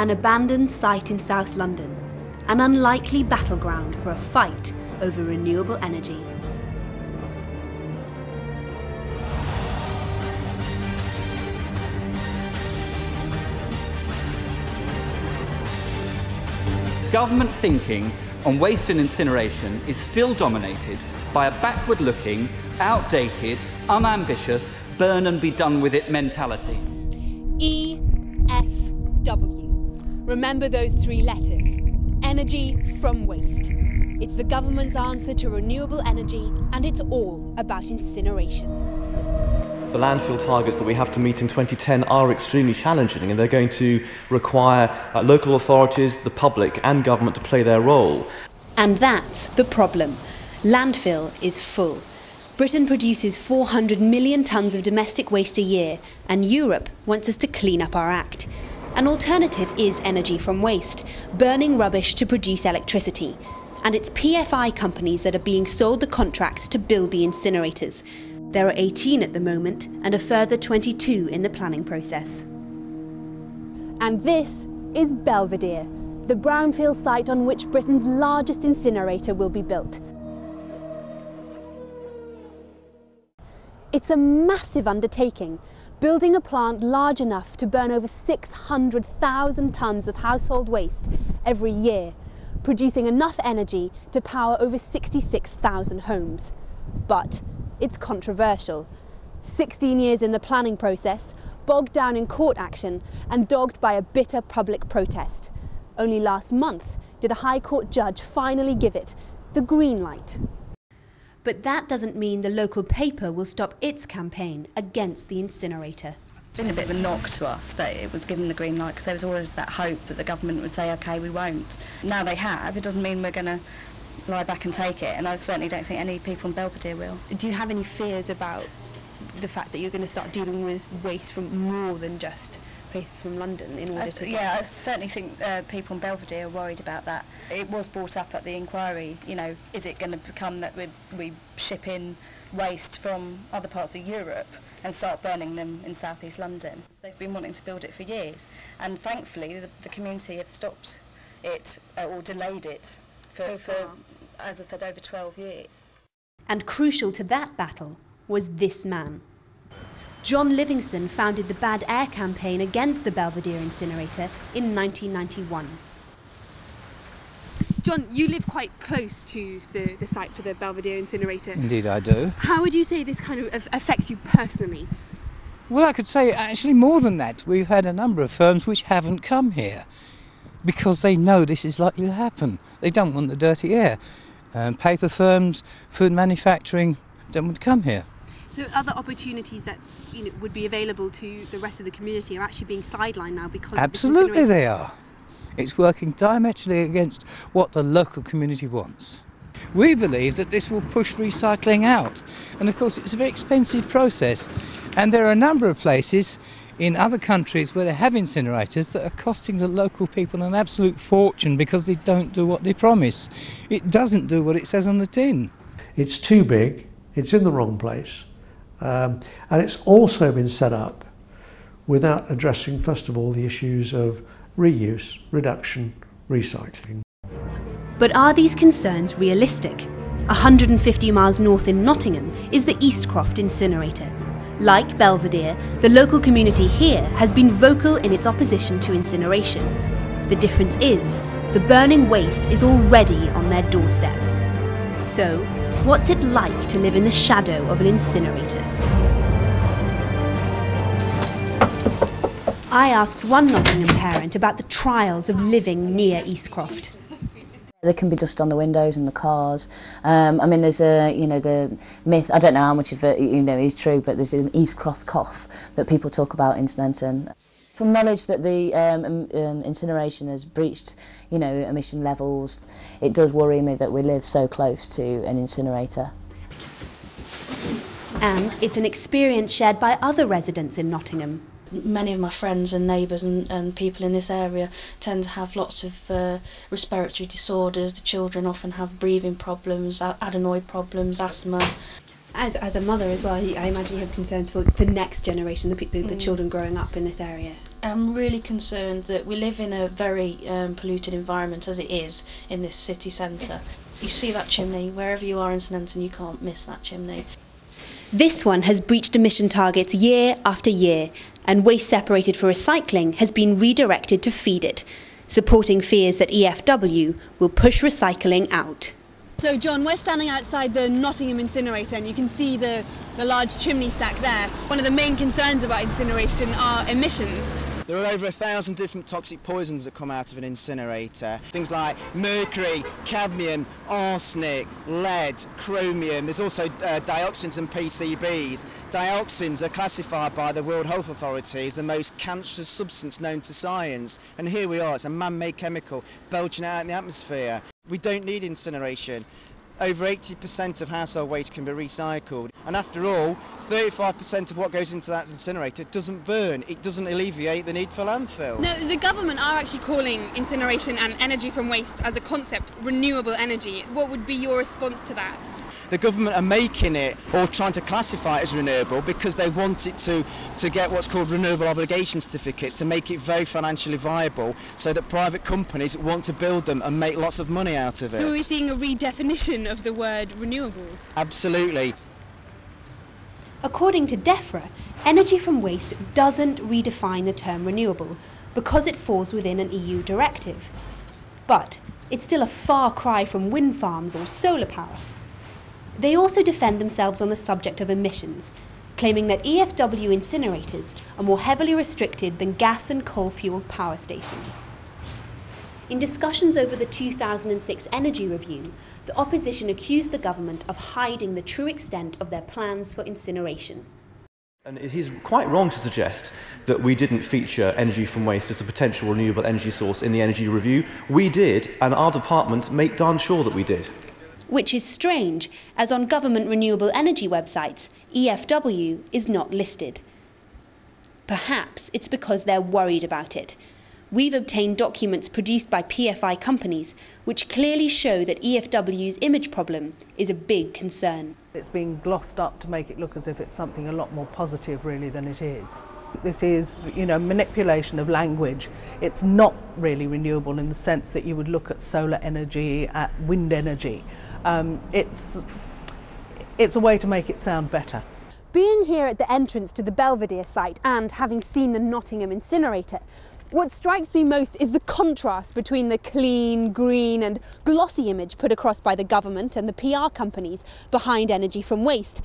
An abandoned site in South London, an unlikely battleground for a fight over renewable energy. Government thinking on waste and incineration is still dominated by a backward-looking, outdated, unambitious, burn and be done with it mentality. EFW. Remember those three letters. Energy from waste. It's the government's answer to renewable energy, and it's all about incineration. The landfill targets that we have to meet in 2010 are extremely challenging, and they're going to require local authorities, the public and government to play their role. And that's the problem. Landfill is full. Britain produces 400 million tonnes of domestic waste a year, and Europe wants us to clean up our act. An alternative is energy from waste, burning rubbish to produce electricity. And it's PFI companies that are being sold the contracts to build the incinerators. There are 18 at the moment, and a further 22 in the planning process. And this is Belvedere, the brownfield site on which Britain's largest incinerator will be built. It's a massive undertaking, building a plant large enough to burn over 600,000 tonnes of household waste every year, producing enough energy to power over 66,000 homes. But it's controversial. 16 years in the planning process, bogged down in court action and dogged by a bitter public protest. Only last month did a High Court judge finally give it the green light. But that doesn't mean the local paper will stop its campaign against the incinerator. It's been a bit of a knock to us that it was given the green light, because there was always that hope that the government would say, OK, we won't. Now they have. It doesn't mean we're going to lie back and take it, and I certainly don't think any people in Belvedere will. Do you have any fears about the fact that you're going to start dealing with waste from more than just places from London in order to... Yeah, I certainly think people in Belvedere are worried about that. It was brought up at the inquiry, you know, is it going to become that we ship in waste from other parts of Europe and start burning them in South East London? They've been wanting to build it for years, and thankfully the community have stopped it or delayed it for, as I said, over 12 years. And crucial to that battle was this man. John Livingston founded the Bad Air campaign against the Belvedere incinerator in 1991. John, you live quite close to the site for the Belvedere incinerator. Indeed I do. How would you say this kind of affects you personally? Well, I could say actually more than that. We've had a number of firms which haven't come here because they know this is likely to happen. They don't want the dirty air. Paper firms, food manufacturing don't want to come here. So other opportunities that would be available to the rest of the community are actually being sidelined now because Absolutely they are. It's working diametrically against what the local community wants. We believe that this will push recycling out, and of course it's a very expensive process, and there are a number of places in other countries where they have incinerators that are costing the local people an absolute fortune because they don't do what they promise. It doesn't do what it says on the tin. It's too big, it's in the wrong place, and it's also been set up without addressing, first of all, the issues of reuse, reduction, recycling. But are these concerns realistic? 150 miles north in Nottingham is the Eastcroft incinerator. Like Belvedere, the local community here has been vocal in its opposition to incineration. The difference is, the burning waste is already on their doorstep. So, what's it like to live in the shadow of an incinerator? I asked one Nottingham parent about the trials of living near Eastcroft. There can be dust on the windows and the cars. I mean, there's the myth, I don't know how much of it, is true, but there's an Eastcroft cough that people talk about in Sneinton. From knowledge that the incineration has breached, emission levels, it does worry me that we live so close to an incinerator. And it's an experience shared by other residents in Nottingham. Many of my friends and neighbours and people in this area tend to have lots of respiratory disorders. The children often have breathing problems, adenoid problems, asthma. As a mother as well, I imagine you have concerns for the next generation, the children growing up in this area. I'm really concerned that we live in a very polluted environment as it is in this city centre. You see that chimney, wherever you are in St Anton, you can't miss that chimney. This one has breached emission targets year after year, and waste separated for recycling has been redirected to feed it, supporting fears that EFW will push recycling out. So John, we're standing outside the Nottingham incinerator and you can see the large chimney stack there. One of the main concerns about incineration are emissions. There are over 1,000 different toxic poisons that come out of an incinerator. Things like mercury, cadmium, arsenic, lead, chromium. There's also dioxins and PCBs. Dioxins are classified by the World Health Authority as the most cancerous substance known to science. And here we are, it's a man-made chemical belching out in the atmosphere. We don't need incineration. Over 80% of household waste can be recycled, and after all, 35% of what goes into that incinerator doesn't burn. It doesn't alleviate the need for landfill. No, the government are actually calling incineration and energy from waste as a concept renewable energy. What would be your response to that? The government are making it or trying to classify it as renewable because they want it to get what's called renewable obligation certificates to make it very financially viable so that private companies want to build them and make lots of money out of it. So are we seeing a redefinition of the word renewable? Absolutely. According to DEFRA, energy from waste doesn't redefine the term renewable because it falls within an EU directive. But it's still a far cry from wind farms or solar power. They also defend themselves on the subject of emissions, claiming that EFW incinerators are more heavily restricted than gas and coal-fuelled power stations. In discussions over the 2006 Energy Review, the opposition accused the government of hiding the true extent of their plans for incineration. And it is quite wrong to suggest that we didn't feature energy from waste as a potential renewable energy source in the Energy Review. We did, and our department made darn sure that we did. Which is strange, as on government renewable energy websites, EFW is not listed. Perhaps it's because they're worried about it. We've obtained documents produced by PFI companies which clearly show that EFW's image problem is a big concern. It's being glossed up to make it look as if it's something a lot more positive really than it is. This is, manipulation of language. It's not really renewable in the sense that you would look at solar energy, at wind energy. It's a way to make it sound better. Being here at the entrance to the Belvedere site and having seen the Nottingham incinerator, what strikes me most is the contrast between the clean, green and glossy image put across by the government and the PR companies behind energy from waste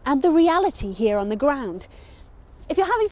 and the reality here on the ground. If you're having